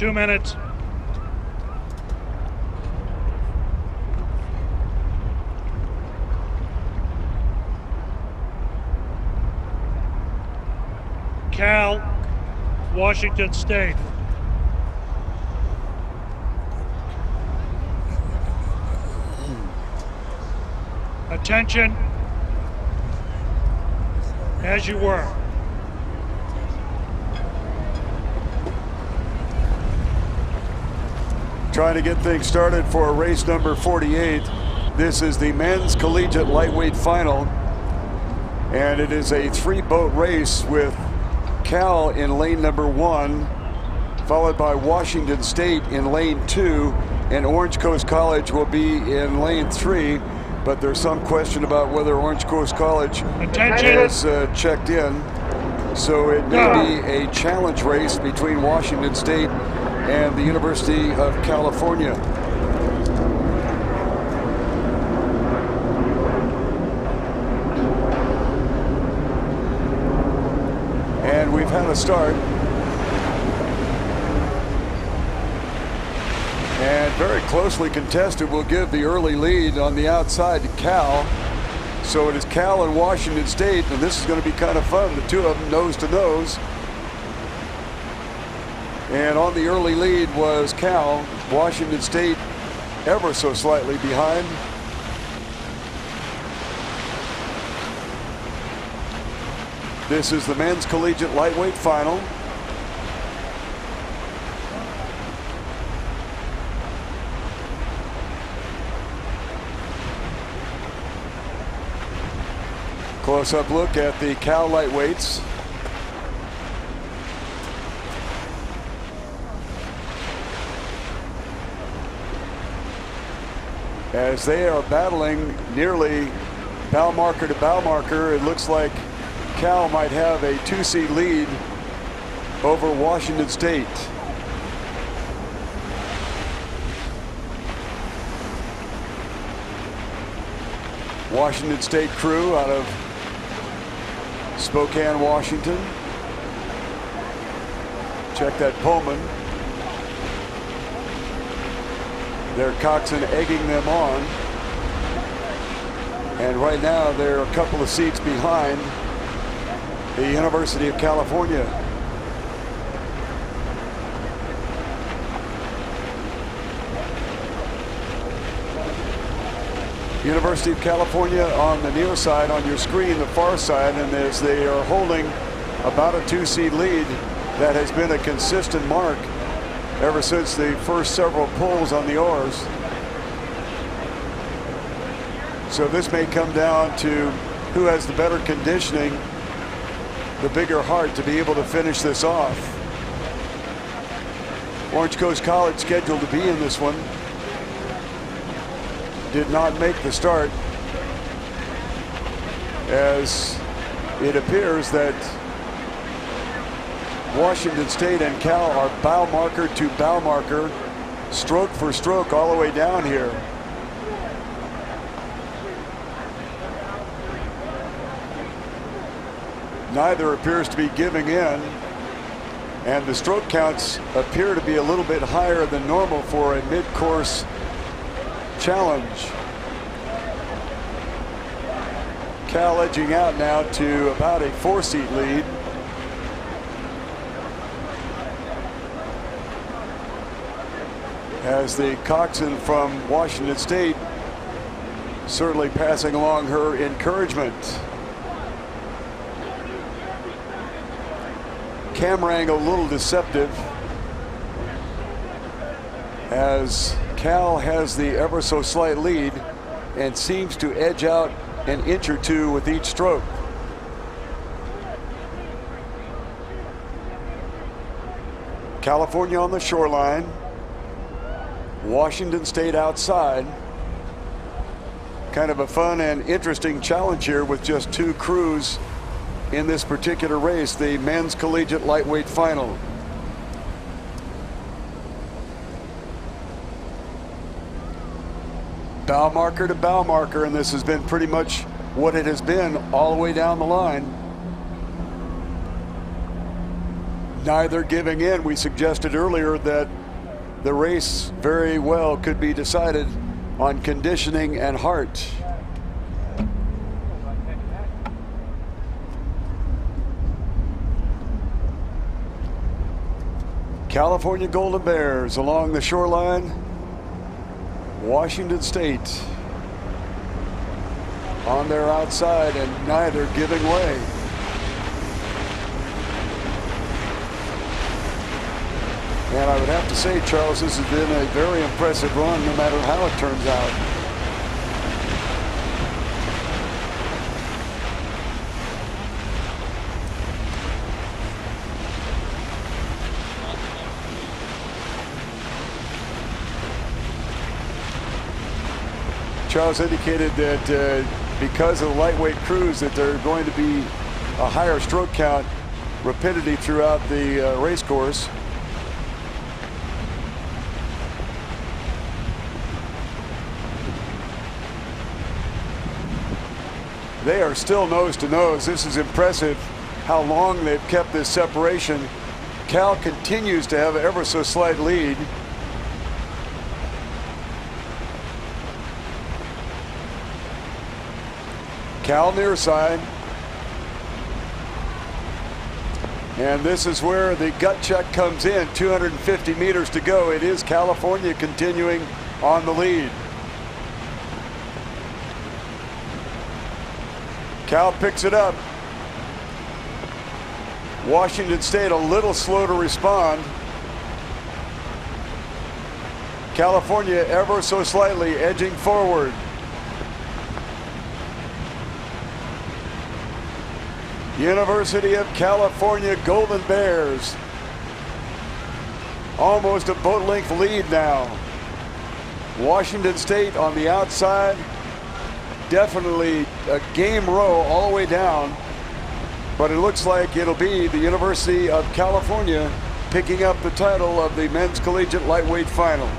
2 minutes. Cal, Washington State. Attention, as you were. Trying to get things started for race number 48. This is the men's collegiate lightweight final, and it is a 3-boat race with Cal in lane number 1, followed by Washington State in lane 2, and Orange Coast College will be in lane 3, but there's some question about whether Orange Coast College has checked in, so it may be a challenge race between Washington State and the University of California. And we've had a start. And very closely contested. Will give the early lead on the outside to Cal. So it is Cal and Washington State, and this is going to be kind of fun. The two of them nose to nose. And on the early lead was Cal. Washington State ever so slightly behind. This is the men's collegiate lightweight final. Close-up look at the Cal lightweights. As they are battling nearly bow marker to bow marker, it looks like Cal might have a 2-seat lead over Washington State. Washington State crew out of Spokane, Washington. Check that Pullman. Their coxswain egging them on. And right now they're a couple of seats behind the University of California. University of California on the near side on your screen, the far side, and as they are holding about a 2-seat lead, that has been a consistent mark ever since the first several pulls on the oars. So this may come down to who has the better conditioning, the bigger heart to be able to finish this off. Orange Coast College scheduled to be in this one. Did not make the start, as it appears that Washington State and Cal are bow marker to bow marker, stroke for stroke all the way down here. Neither appears to be giving in, and the stroke counts appear to be a little bit higher than normal for a mid-course challenge. Cal edging out now to about a 4-seat lead. As the coxswain from Washington State certainly passing along her encouragement. Camera angle a little deceptive, as Cal has the ever so slight lead and seems to edge out an inch or two with each stroke. California on the shoreline, Washington State outside. Kind of a fun and interesting challenge here with just 2 crews in this particular race, the men's collegiate lightweight final. Bow marker to bow marker, and this has been pretty much what it has been all the way down the line. neither giving in. We suggested earlier that the race very well could be decided on conditioning and heart. California Golden Bears along the shoreline. Washington State on their outside, and neither giving way. And I would have to say, Charles, this has been a very impressive run, no matter how it turns out. Charles indicated that because of the lightweight crews, that there are going to be a higher stroke count rapidity throughout the race course. They are still nose to nose. This is impressive how long they've kept this separation. Cal continues to have an ever so slight lead. Cal near side. And this is where the gut check comes in. 250 meters to go. It is California continuing on the lead. Cal picks it up. Washington State a little slow to respond. California ever so slightly edging forward. University of California Golden Bears. Almost a boat length lead now. Washington State on the outside. Definitely a game row all the way down. But it looks like it'll be the University of California picking up the title of the men's collegiate lightweight final.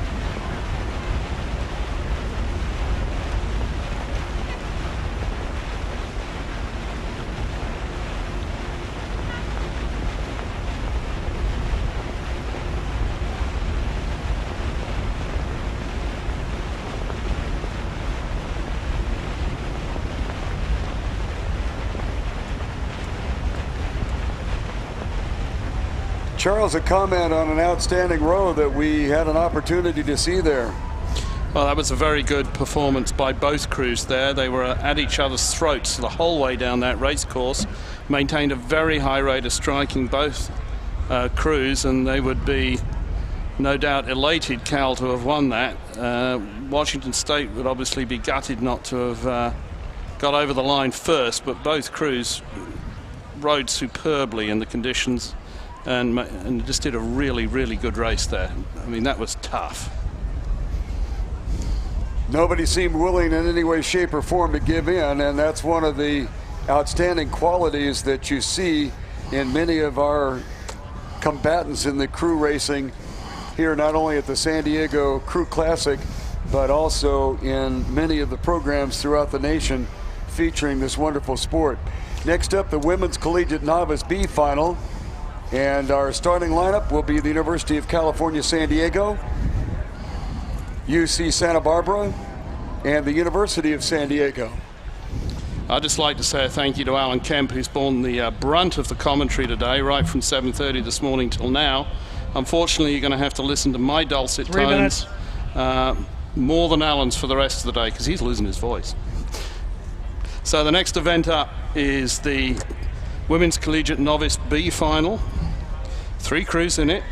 Charles, a comment on an outstanding row that we had an opportunity to see there. Well, that was a very good performance by both crews there. They were at each other's throats the whole way down that race course, maintained a very high rate of striking both crews, and they would be no doubt elated, Cal, to have won that. Washington State would obviously be gutted not to have got over the line first, but both crews rode superbly in the conditions. And just did a really, really good race there. I mean, that was tough. Nobody seemed willing in any way, shape, or form to give in, and that's one of the outstanding qualities that you see in many of our combatants in the crew racing here, not only at the San Diego Crew Classic, but also in many of the programs throughout the nation featuring this wonderful sport. Next up, the Women's Collegiate Novice B Final. And our starting lineup will be the University of California, San Diego, UC Santa Barbara, and the University of San Diego. I'd just like to say a thank you to Alan Kemp, who's borne the brunt of the commentary today, right from 7:30 this morning till now. Unfortunately, you're going to have to listen to my dulcet tones more than Alan's for the rest of the day, because he's losing his voice. So the next event up is the Women's Collegiate Novice B Final. 3 crews in it.